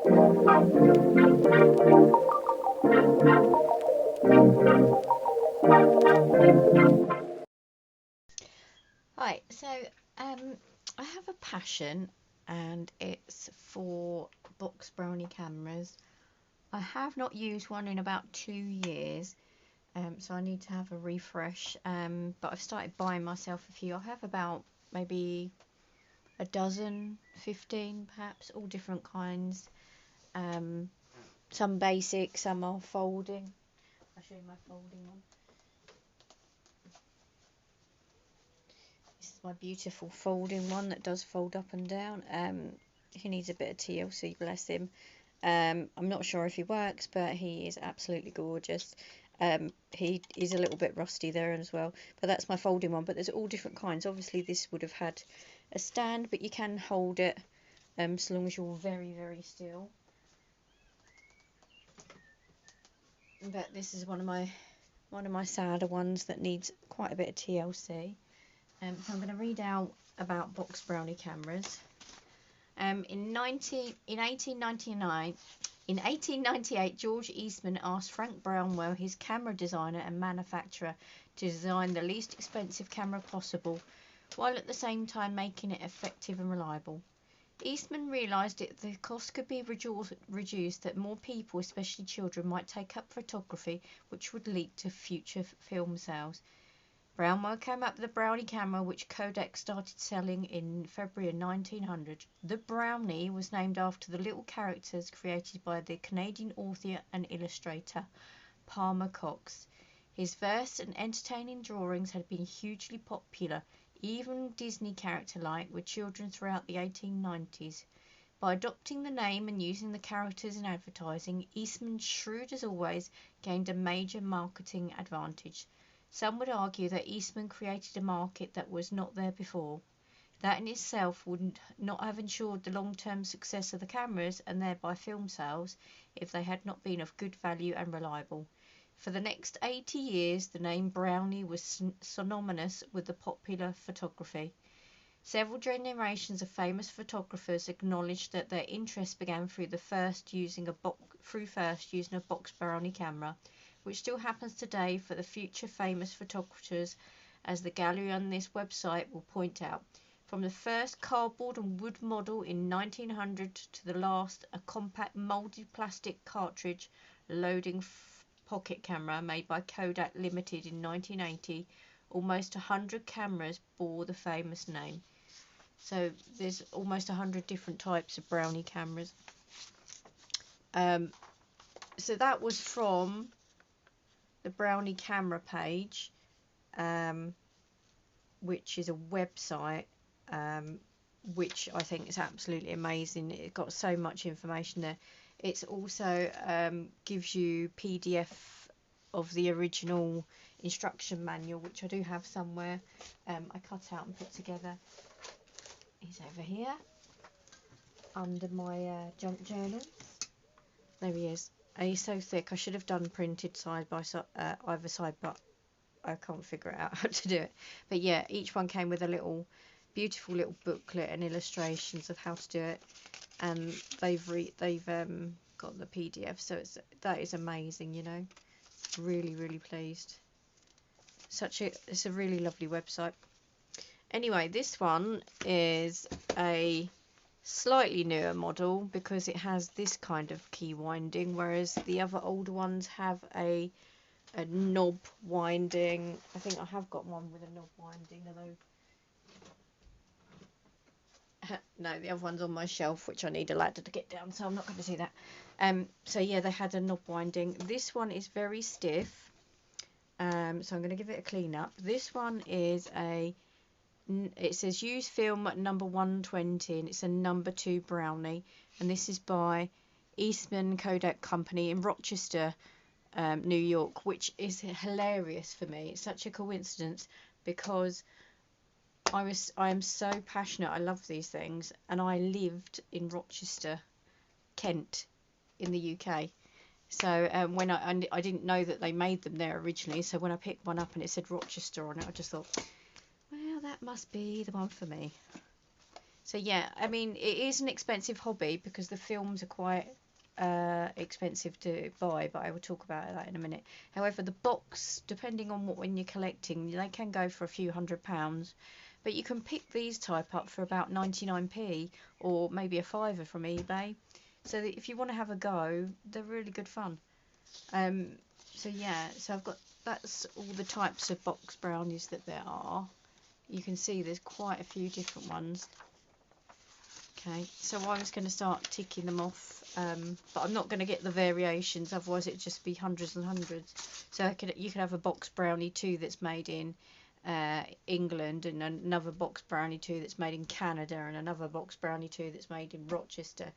Right, so I have a passion and it's for box brownie cameras. I have not used one in about 2 years, so I need to have a refresh. But I've started buying myself a few. I have about maybe a dozen, 15 perhaps, all different kinds. Um, some basic, some are folding. I'll show you my folding one. This is my beautiful folding one that does fold up and down. He needs a bit of TLC, bless him. I'm not sure if he works, but he is absolutely gorgeous. He is a little bit rusty there as well, but that's my folding one. But there's all different kinds. Obviously, this would have had a stand, but you can hold it so long as you're very, very still. But this is one of my sadder ones that needs quite a bit of TLC. So I'm going to read out about box brownie cameras. In 1898, George Eastman asked Frank Brownell, his camera designer and manufacturer, to design the least expensive camera possible, while at the same time making it effective and reliable. Eastman realised that the cost could be reduced, that more people, especially children, might take up photography, which would lead to future film sales. Brownell came up with the Brownie camera, which Kodak started selling in February 1900. The Brownie was named after the little characters created by the Canadian author and illustrator Palmer Cox. His verse and entertaining drawings had been hugely popular, even Disney character-like, with children throughout the 1890s. By adopting the name and using the characters in advertising, Eastman, shrewd as always, gained a major marketing advantage. Some would argue that Eastman created a market that was not there before. That in itself would not have ensured the long-term success of the cameras and thereby film sales if they had not been of good value and reliable. For the next 80 years, the name Brownie was synonymous with the popular photography. Several generations of famous photographers acknowledged that their interest began through first using a Box Brownie camera, which still happens today for the future famous photographers, as the gallery on this website will point out. From the first cardboard and wood model in 1900 to the last, a compact molded plastic cartridge loading pocket camera made by Kodak Limited in 1980, almost 100 cameras bore the famous name. So there's almost 100 different types of Brownie cameras. So that was from the Brownie camera page, which is a website, which I think is absolutely amazing. It got so much information there. It's also gives you PDF of the original instruction manual, which I do have somewhere. I cut out and put together. He's over here under my junk journal. There he is. He's so thick. I should have done printed side by either side, but I can't figure out how to do it. But yeah, each one came with a beautiful little booklet and illustrations of how to do it, and they've got the PDF. So that is amazing. Really, really pleased. It's a really lovely website. Anyway, this one is a slightly newer model because it has this kind of key winding, whereas the other older ones have a knob winding. I think I have got one with a knob winding, although no, the other one's on my shelf, which I need a ladder to get down, so I'm not going to do that. So yeah, they had a knob winding. This one is very stiff, so I'm going to give it a clean up. This one is it says use film at number 120, and it's a number 2 Brownie, and this is by Eastman Kodak Company in Rochester, New York, which is hilarious for me. It's such a coincidence because I am so passionate. I love these things, and I lived in Rochester, Kent, in the UK. So when I didn't know that they made them there originally, so when I picked one up and it said Rochester on it, I just thought, well, that must be the one for me. So yeah, I mean, it is an expensive hobby because the films are quite expensive to buy, but I will talk about that in a minute. However, the box, depending on what when you're collecting, they can go for a few £100s, but you can pick these type up for about 99p or maybe a fiver from eBay. So that if you want to have a go, they're really good fun. So yeah, so I've got, that's all the types of box brownies that there are. You can see there's quite a few different ones. Okay, so I was going to start ticking them off, but I'm not going to get the variations, otherwise it'd just be hundreds and hundreds. So you could have a box brownie 2 that's made in England, and another box brownie 2 that's made in Canada, and another box brownie 2 that's made in Rochester.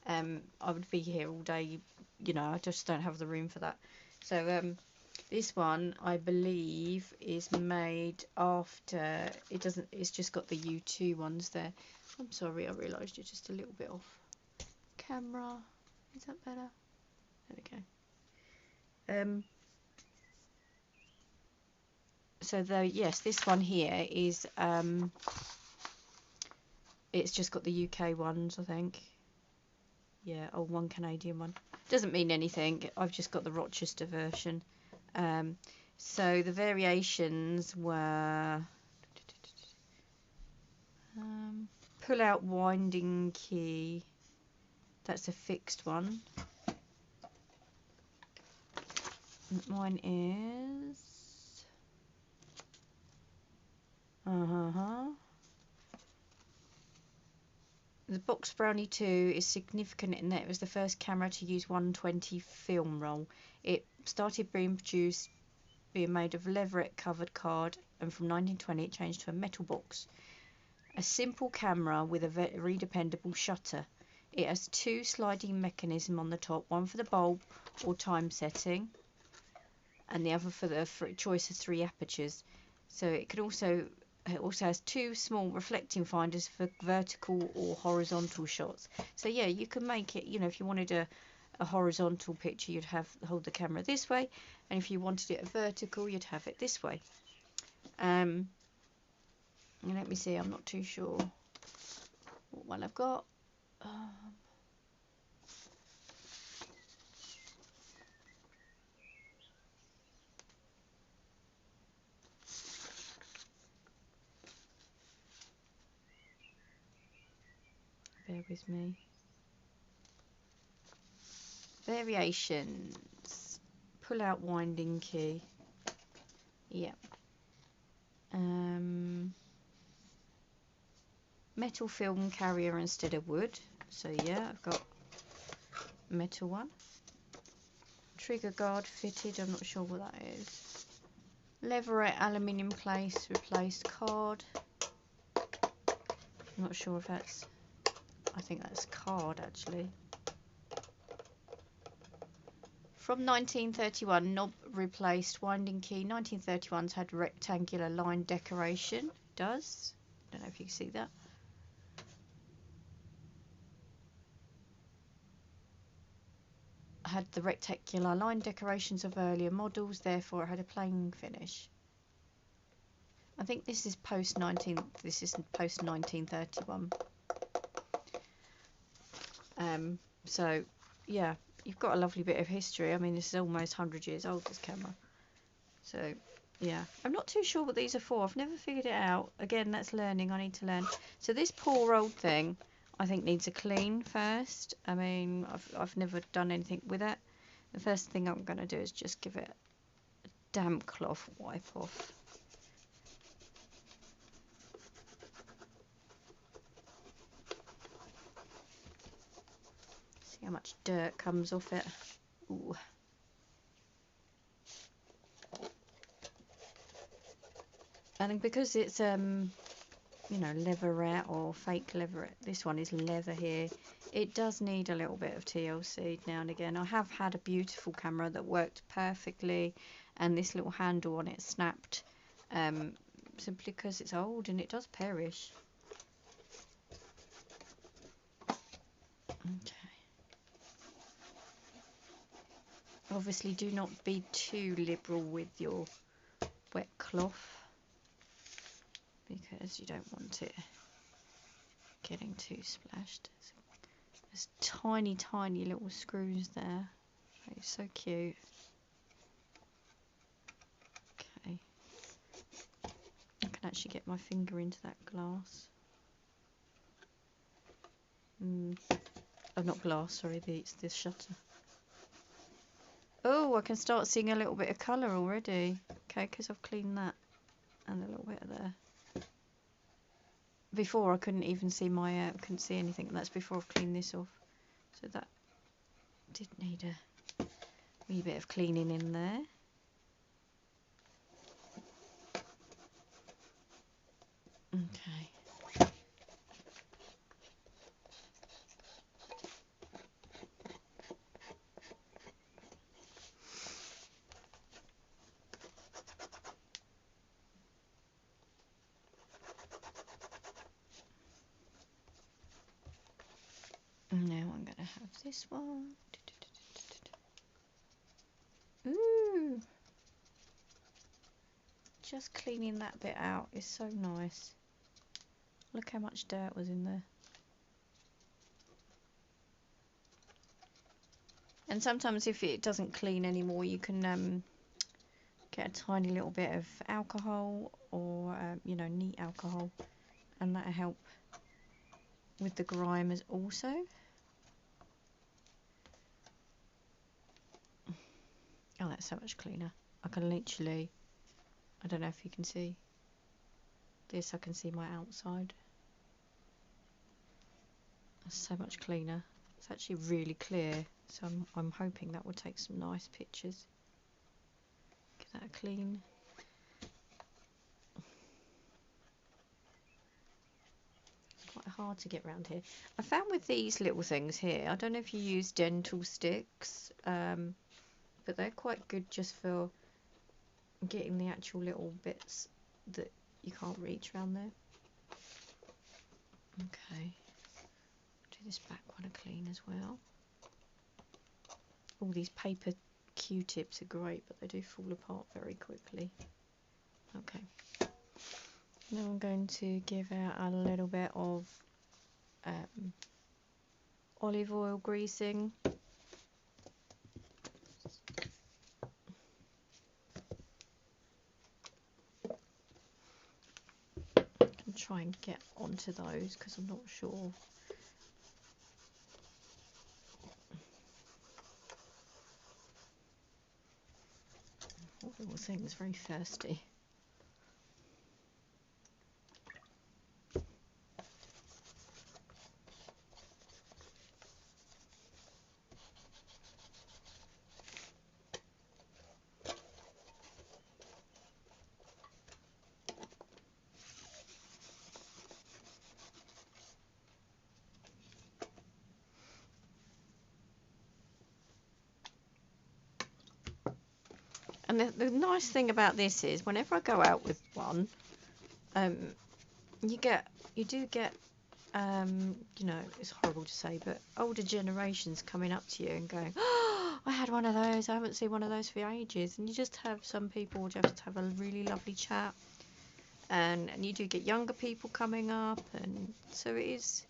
I would be here all day, you know, I just don't have the room for that. So this one, I believe, is made after, it's just got the U2 ones there. I'm sorry, I realised you're just a little bit off camera. Is that better? There we go. So yes, this one here is, it's just got the UK ones, I think. Yeah, or one Canadian one. Doesn't mean anything, I've just got the Rochester version. So the variations were pull out winding key, that's a fixed one. Mine is the Box Brownie 2 is significant in that it was the first camera to use 120 film roll. It started being produced, being made of leatherette covered card, and from 1920 it changed to a metal box. A simple camera with a very dependable shutter. It has 2 sliding mechanisms on the top, one for the bulb or time setting, and the other for the choice of 3 apertures. So it also has 2 small reflecting finders for vertical or horizontal shots. So yeah, you can make it, you know, if you wanted a horizontal picture, you'd hold the camera this way, and if you wanted it a vertical, you'd have it this way. Let me see, I'm not too sure what one I've got. Bear with me. Variations. Pull out winding key. Yeah. Metal film carrier instead of wood. So yeah, I've got metal one. Trigger guard fitted, I'm not sure what that is. Leverette aluminium case replaced card. I'm not sure if that's, I think that's card actually. From 1931, knob replaced winding key. 1931's had rectangular line decoration. It does. Don't know if you can see that. Had the rectangular line decorations of earlier models, therefore it had a plain finish. I think this is post 1931. So yeah, you've got a lovely bit of history. I mean, this is almost 100 years old, this camera. So yeah, I'm not too sure what these are for. I've never figured it out. Again, that's learning. I need to learn. So this poor old thing, I think, needs a clean first. I mean, I've never done anything with it. The first thing I'm going to do is just give it a damp cloth wipe off. See how much dirt comes off it. Ooh. And because it's you know, leatherette or fake leatherette, this one is leather here, it does need a little bit of TLC now and again. I have had a beautiful camera that worked perfectly, and this little handle on it snapped, simply because it's old and it does perish. Okay. Obviously do not be too liberal with your wet cloth, because you don't want it getting too splashed. There's tiny, tiny little screws there. It's so cute. Okay. I can actually get my finger into that glass. Oh, not glass, sorry, it's this shutter. Oh, I can start seeing a little bit of colour already. Okay, because I've cleaned that and a little bit of there. Before I couldn't even see couldn't see anything, and that's before I've cleaned this off. So that did need a wee bit of cleaning in there. Okay. Now I'm going to have this one. Ooh! Just cleaning that bit out is so nice. Look how much dirt was in there. And sometimes if it doesn't clean anymore, you can get a tiny little bit of alcohol or, you know, neat alcohol. And that'll help with the grime as also. Oh, that's so much cleaner. I can literally, I don't know if you can see this, I can see my outside. That's so much cleaner. It's actually really clear, so I'm hoping that will take some nice pictures. Get that clean. It's quite hard to get around here. I found with these little things here, I don't know if you use dental sticks, but they're quite good just for getting the actual little bits that you can't reach around there. Okay, do this back one clean as well. All these paper Q-tips are great, but they do fall apart very quickly. Okay, now I'm going to give out a little bit of olive oil greasing. And try and get onto those because I'm not sure. All little things very thirsty. And the nice thing about this is, whenever I go out with one, you do get, you know, it's horrible to say, but older generations coming up to you and going, oh, I had one of those, I haven't seen one of those for ages. And you just have some people just have a really lovely chat. And you do get younger people coming up, and so it's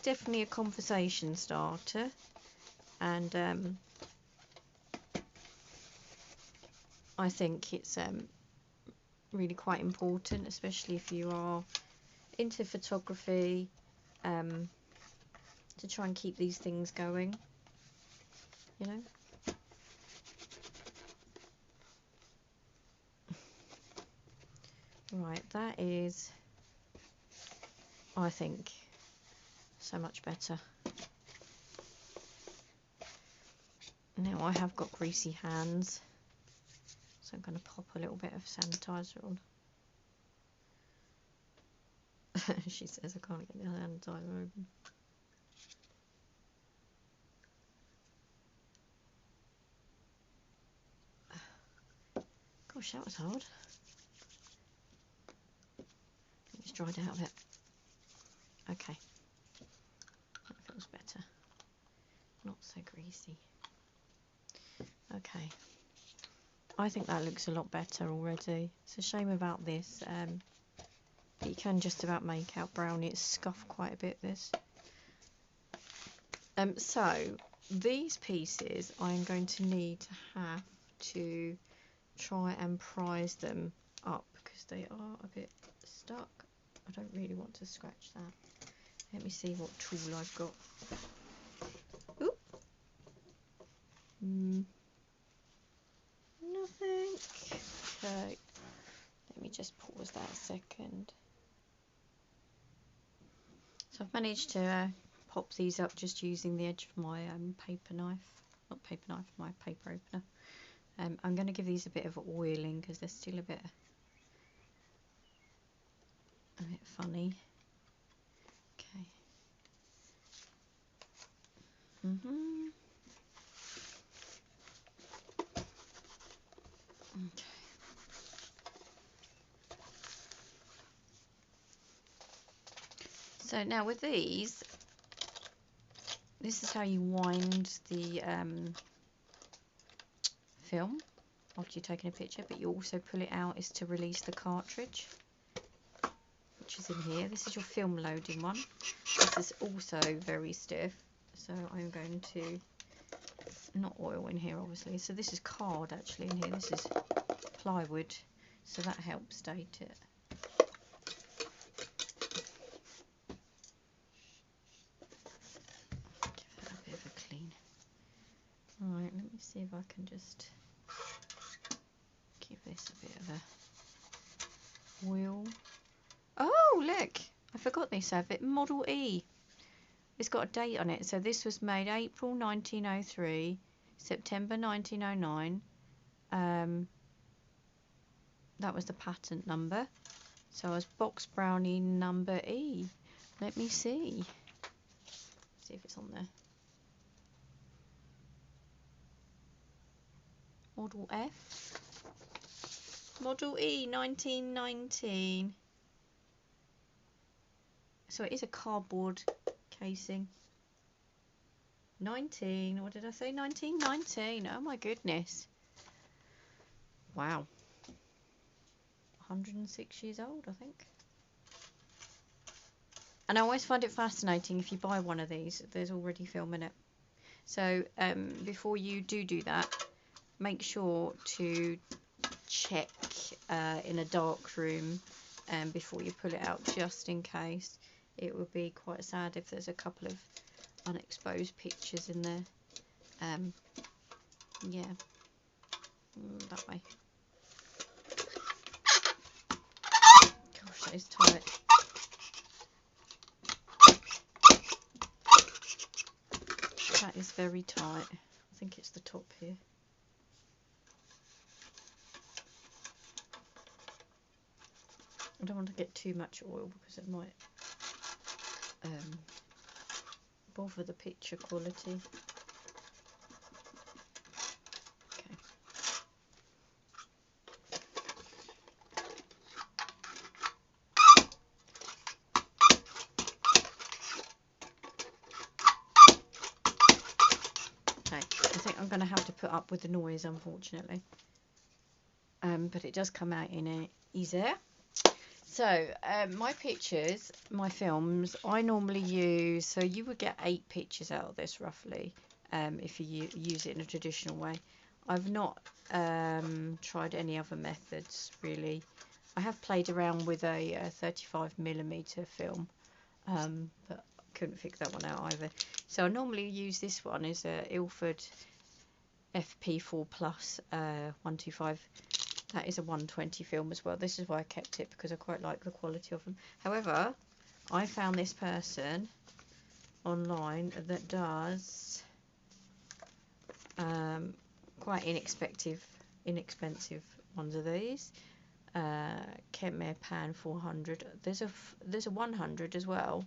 definitely a conversation starter. And I think it's really quite important, especially if you are into photography, to try and keep these things going, you know. Right, that is, I think, so much better. Now I have got greasy hands, so I'm going to pop a little bit of sanitizer on. She says I can't get the sanitizer open. Gosh, that was hard. It's dried out a bit. Okay, that feels better. Not so greasy. Okay, I think that looks a lot better already. It's a shame about this. But you can just about make out brownie. It's scuffed quite a bit, this. So these pieces I'm going to need to have to try and prise them up because they are a bit stuck. I don't really want to scratch that. Let me see what tool I've got. Oop. Nothing. Okay. Let me just pause that a second. So I've managed to pop these up just using the edge of my paper knife. Not paper knife, my paper opener. I'm going to give these a bit of oiling because they're still a bit funny. Okay. Okay. So now with these, this is how you wind the film after you've taken a picture, but you also pull it out is to release the cartridge, which is in here. This is your film loading one. This is also very stiff, so I'm going to, not oil in here obviously, so this is card actually in here, this is plywood, so that helps date it. Give that a bit of a clean. Alright, let me see if I can just give this a bit of a oil. Oh look, I forgot this, have it, Model E. It's got a date on it, so this was made April 1903, September 1909. That was the patent number. So it was Box Brownie number E. Let me see. See if it's on there. Model F. Model E 1919. So it is a cardboard casing. 19, what did I say? 1919. Oh my goodness. Wow. 106 years old, I think. And I always find it fascinating if you buy one of these, there's already film in it. So before you do that, make sure to check in a dark room before you pull it out, just in case. It would be quite sad if there's a couple of unexposed pictures in there. Yeah, that way. Gosh, that is tight. That is very tight. I think it's the top here. I don't want to get too much oil because it might bother the picture quality. Okay. Okay, I think I'm going to have to put up with the noise, unfortunately. But it does come out in easier. So my pictures, my films, I normally use, so you would get 8 pictures out of this roughly if you use it in a traditional way. I've not tried any other methods really. I have played around with a 35mm film, but I couldn't figure that one out either. So I normally use this one as a Ilford FP4 Plus 125. That is a 120 film as well. This is why I kept it, because I quite like the quality of them. However, I found this person online that does quite inexpensive ones of these. Kentmere Pan 400. There's a 100 as well,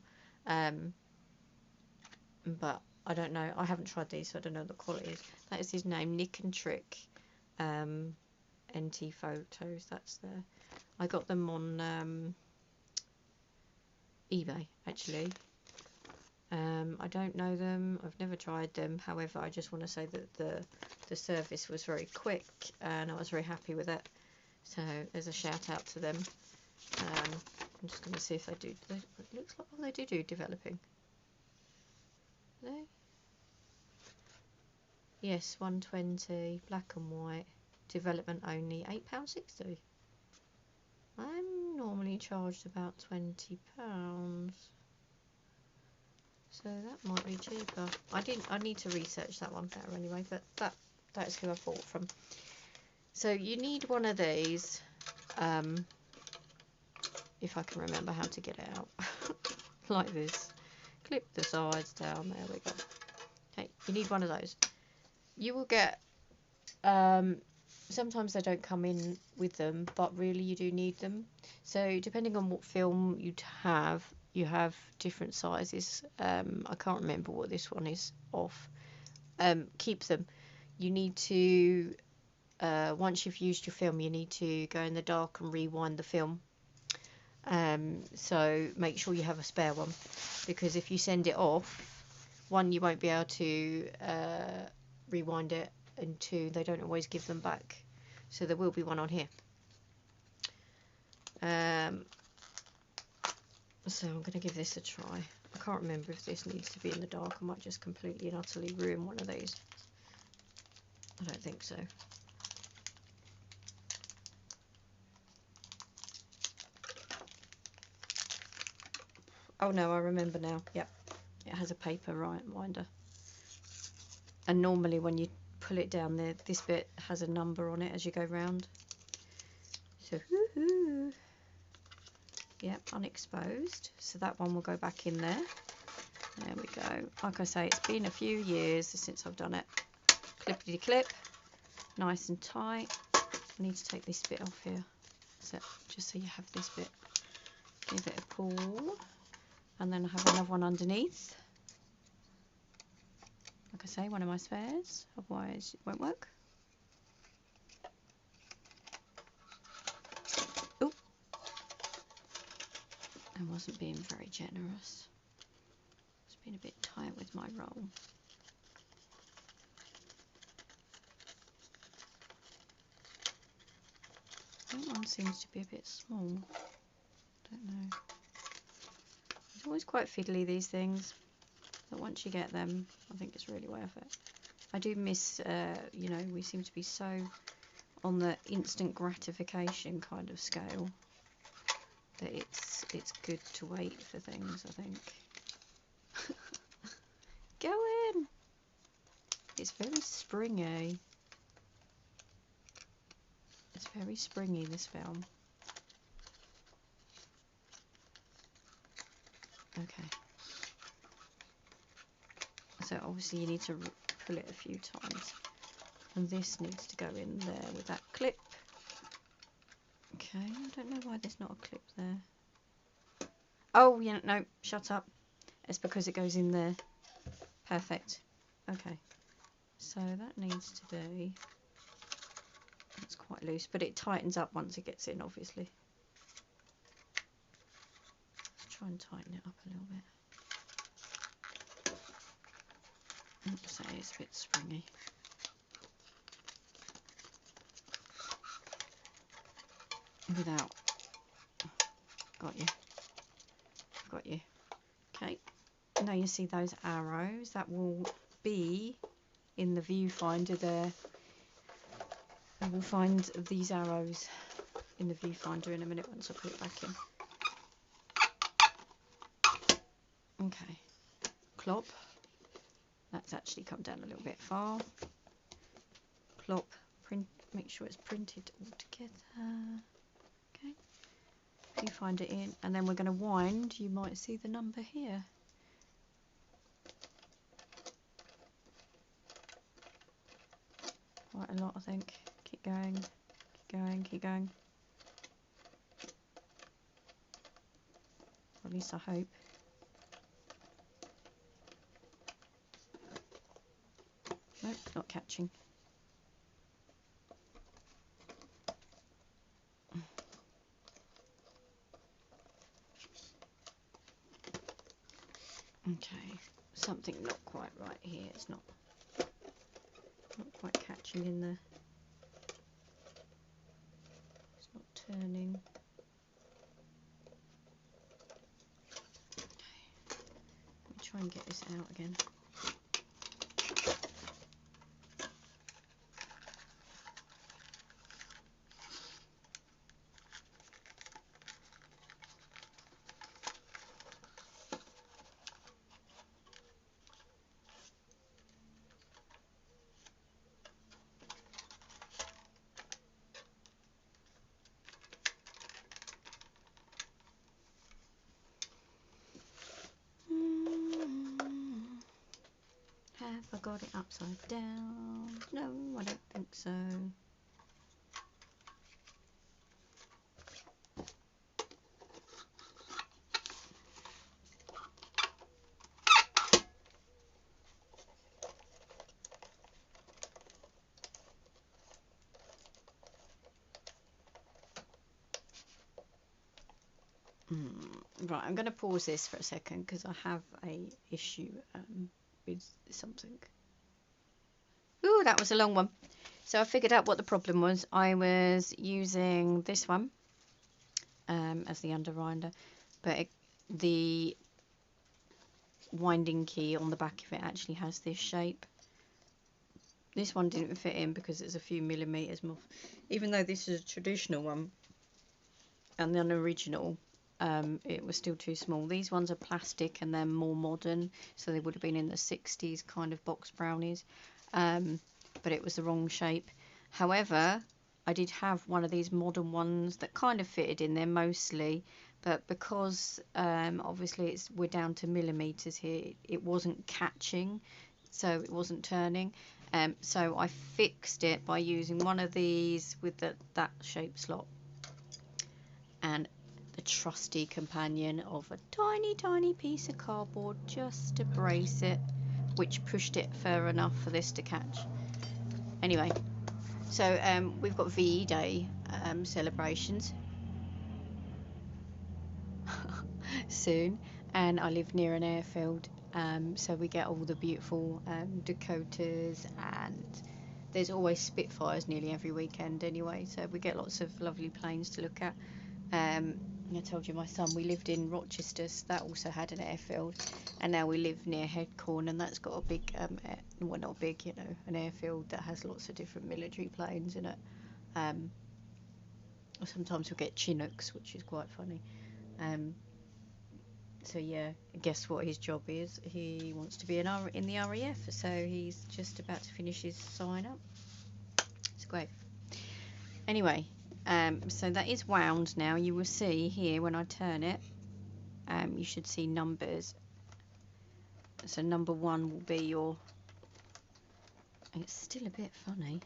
but I don't know. I haven't tried these, so I don't know what the quality is. That is his name, Nick and Trick. NT Photos, that's there. I got them on eBay actually. I don't know them, I've never tried them, however I just want to say that the service was very quick and I was very happy with it, so there's a shout out to them. I'm just going to see if they do. It looks like, oh, they do developing. Are they? Yes, 120, black and white, development only, £8.60. I'm normally charged about £20. So that might be cheaper. I need to research that one better anyway, but that's who I bought from. So you need one of these, if I can remember how to get it out. Like this. Clip the sides down, there we go. Okay, you need one of those. You will get, sometimes they don't come in with them, but really you do need them. So depending on what film you have different sizes. I can't remember what this one is off. Keep them. You need to, once you've used your film, you need to go in the dark and rewind the film. So make sure you have a spare one, because if you send it off, one, you won't be able to rewind it, and two, they don't always give them back. So there will be one on here. So I'm going to give this a try. I can't remember if this needs to be in the dark. I might just completely and utterly ruin one of these. I don't think so. Oh no, I remember now. Yep, it has a paper winder. And normally when you pull it down there, this bit has a number on it as you go round. So, woohoo! Yep, unexposed. So that one will go back in there. There we go. Like I say, it's been a few years since I've done it. Clippity clip, nice and tight. I need to take this bit off here, so just so you have this bit. Give it a pull, and then I have another one underneath. Like I say, one of my spares, otherwise it won't work. Oh, I wasn't being very generous. It's been a bit tight with my roll. That one seems to be a bit small. Don't know. It's always quite fiddly, these things, but once you get them, I think it's really worth it. I do miss, you know, we seem to be so on the instant gratification kind of scale that it's good to wait for things, I think. Go in! It's very springy. It's very springy, this film. Okay. So obviously you need to pull it a few times. And this needs to go in there with that clip. Okay, I don't know why there's not a clip there. Oh, yeah, no, shut up. It's because it goes in there. Perfect. Okay. So that needs to be... It's quite loose, but it tightens up once it gets in, obviously. Let's try and tighten it up a little bit. Oops, say it's a bit springy. Without. Got you. Got you. Okay. Now you see those arrows. That will be in the viewfinder there. I will find these arrows in the viewfinder in a minute once I put it back in. Okay. Clop. That's actually come down a little bit far. Plop. Print. Make sure it's printed all together. Okay. Viewfinder in, and then we're going to wind. You might see the number here. Quite a lot, I think. Keep going, keep going, keep going. Or at least I hope. Nope, not catching. Okay, something not quite right here. It's not quite catching in there. It's not turning. try and get this out again. Have I got it upside down? No, I don't think so. Right, I'm going to pause this for a second because I have a issue with something. Ooh, that was a long one. So I figured out what the problem was. I was using this one as the underwinder, but the winding key on the back of it actually has this shape. This one didn't fit in because it's a few millimeters more. Even though this is a traditional one and then original, it was still too small. These ones are plastic and they're more modern, so they would have been in the 60s kind of box brownies, but it was the wrong shape. However, I did have one of these modern ones that kind of fitted in there mostly, but because obviously we're down to millimeters here, it wasn't catching, so it wasn't turning. So I fixed it by using one of these with that shape slot and the trusty companion of a tiny piece of cardboard just to brace it, which pushed it far enough for this to catch. Anyway, so we've got VE Day celebrations soon, and I live near an airfield, so we get all the beautiful Dakotas, and there's always Spitfires nearly every weekend anyway, so we get lots of lovely planes to look at. I told you my son, we lived in Rochester, so that also had an airfield, and now we live near Headcorn, and that's got a big, well, not big, you know, an airfield that has lots of different military planes in it. Sometimes we'll get Chinooks, which is quite funny. So yeah, guess what his job is? He wants to be in the RAF, so he's just about to finish his sign up. It's great. Anyway, so that is wound now. You will see here when I turn it, you should see numbers. So number 1 will be your, it's still a bit funny.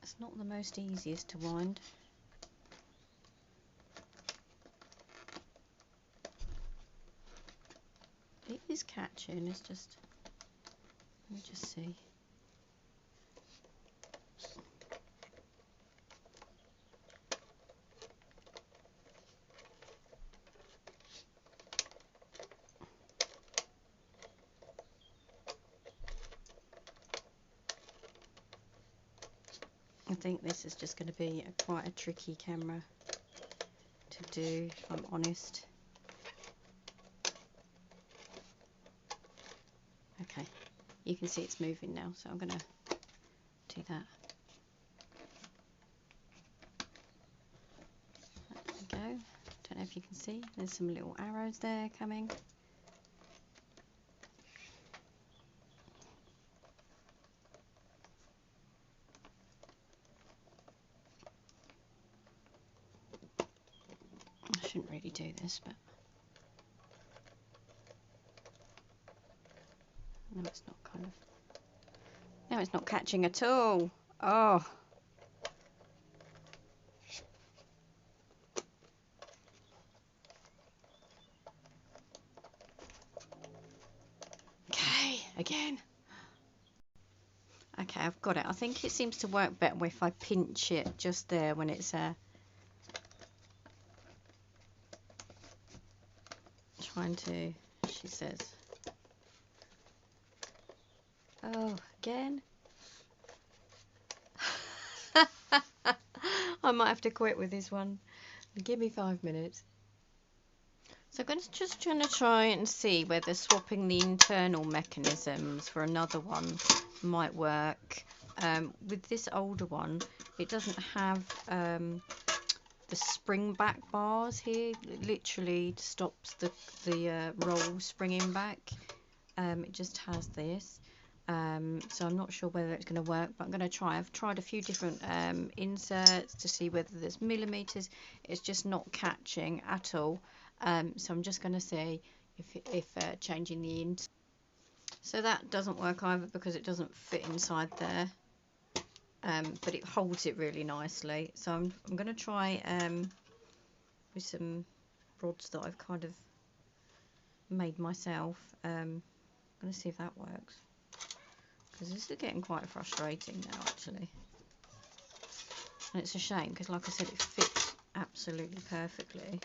It's not the most easiest to wind. It is catching, it's just, let me just see. I think this is just going to be quite a tricky camera to do, if I'm honest. Okay, you can see it's moving now, so I'm going to do that. There we go. Don't know if you can see, there's some little arrows there coming. I shouldn't really do this, but no, it's not kind of. No, it's not catching at all. Oh. Okay, again. Okay, I've got it. I think it seems to work better if I pinch it just there when it's trying to, she says. Oh, again? I might have to quit with this one. Give me 5 minutes. So I'm just trying to try and see whether swapping the internal mechanisms for another one might work. With this older one, it doesn't have the spring back bars here. It literally stops the roll springing back. It just has this. So I'm not sure whether it's going to work, but I'm going to try. I've tried a few different inserts to see whether there's millimeters. It's just not catching at all. So I'm just going to see if changing the insert. So that doesn't work either because it doesn't fit inside there. But it holds it really nicely. So I'm going to try with some rods that I've kind of made myself. I'm going to see if that works. Because this is getting quite frustrating now, actually. And it's a shame because, like I said, it fits absolutely perfectly.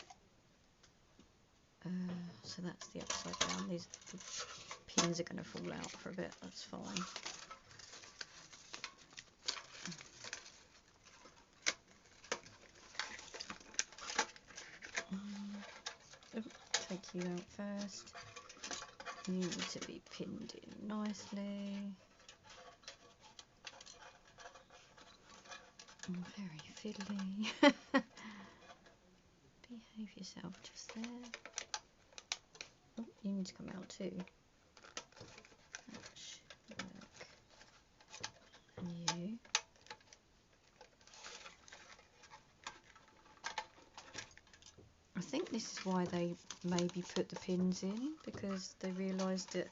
So that's the upside down. The pins are going to fall out for a bit. That's fine. Take you out first. You need to be pinned in nicely. Very fiddly. Behave yourself just there. Oh, you need to come out too. That should work. And you. I think this is why they maybe put the pins in, because they realised that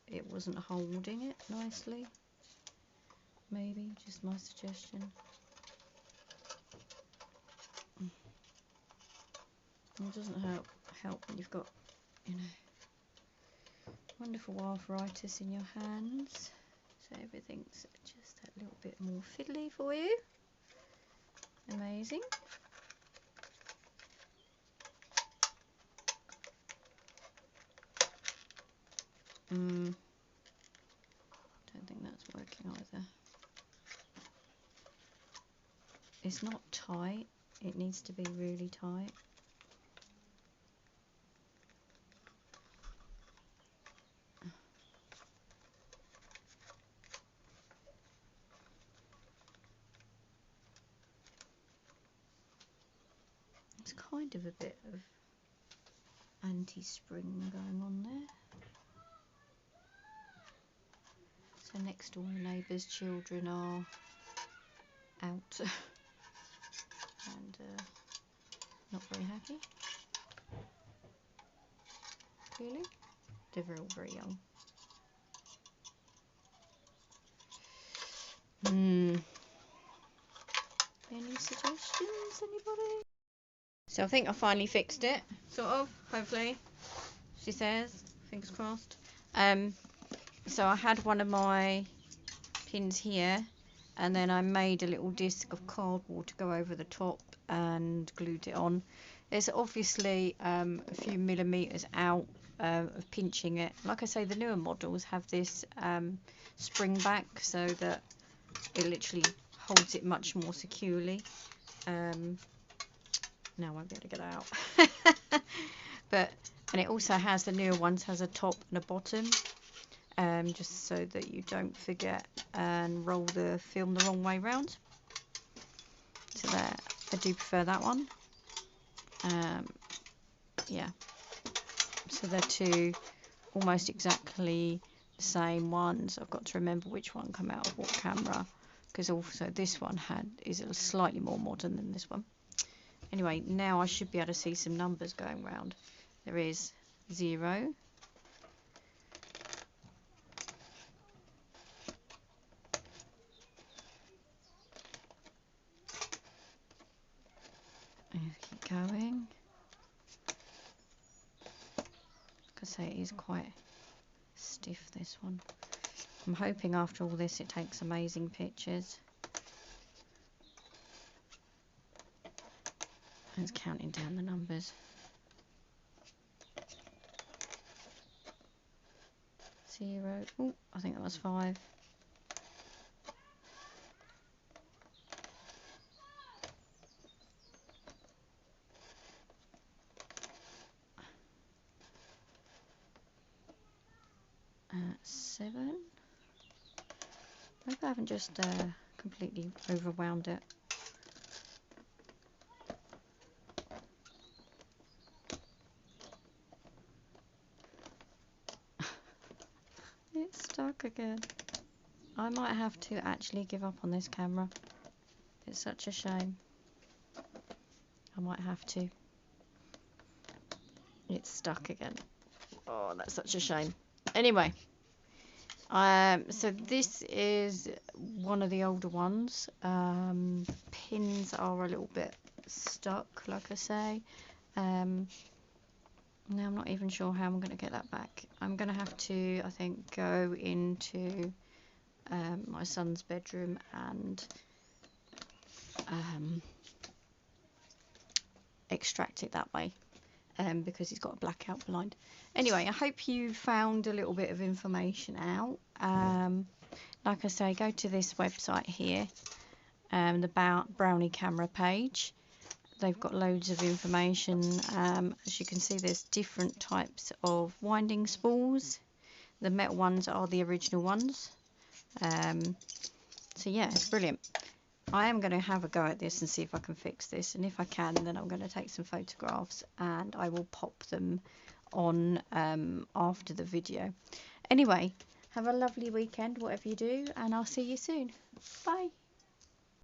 it wasn't holding it nicely. Maybe, just my suggestion. It doesn't help when you've got, you know, wonderful arthritis in your hands. So everything's just that little bit more fiddly for you. Amazing. Don't think that's working either. It's not tight. It needs to be really tight. It's kind of a bit of anti-spring going on there. So next door neighbours' children are out and not very happy. Clearly, they're all very young. Any suggestions, anybody? So I think I finally fixed it, sort of, hopefully, she says, fingers crossed. So I had one of my pins here, and then I made a little disc of cardboard to go over the top and glued it on. It's obviously a few millimeters out of pinching it. Like I say, the newer models have this spring back so that it literally holds it much more securely. Now I won't be able to get it out. And it also has, the newer ones has a top and a bottom, just so that you don't forget and roll the film the wrong way round. So there, I do prefer that one. Yeah, so they're two almost exactly the same ones. I've got to remember which one come out of what camera, because also this one is slightly more modern than this one. Anyway, now I should be able to see some numbers going round. There is 0, and keep going. Like I say, it is quite stiff, this one. I'm hoping after all this it takes amazing pictures. It's counting down the numbers. 0. Oh, I think that was 5. 7. Maybe I haven't just completely overwound it. It's stuck again. I might have to actually give up on this camera. It's such a shame. I might have to. It's stuck again. Oh, that's such a shame. Anyway, so this is one of the older ones. Pins are a little bit stuck, like I say. Now I'm not even sure how I'm going to get that back. I'm going to have to, I think, go into my son's bedroom and extract it that way, because he's got a blackout blind. Anyway, I hope you found a little bit of information out. Like I say, go to this website here, the Brownie camera page. They've got loads of information. As you can see, there's different types of winding spools. The metal ones are the original ones. So yeah, it's brilliant. I am going to have a go at this and see if I can fix this, and if I can, then I'm going to take some photographs and I will pop them on after the video. Anyway, have a lovely weekend, whatever you do, and I'll see you soon. Bye.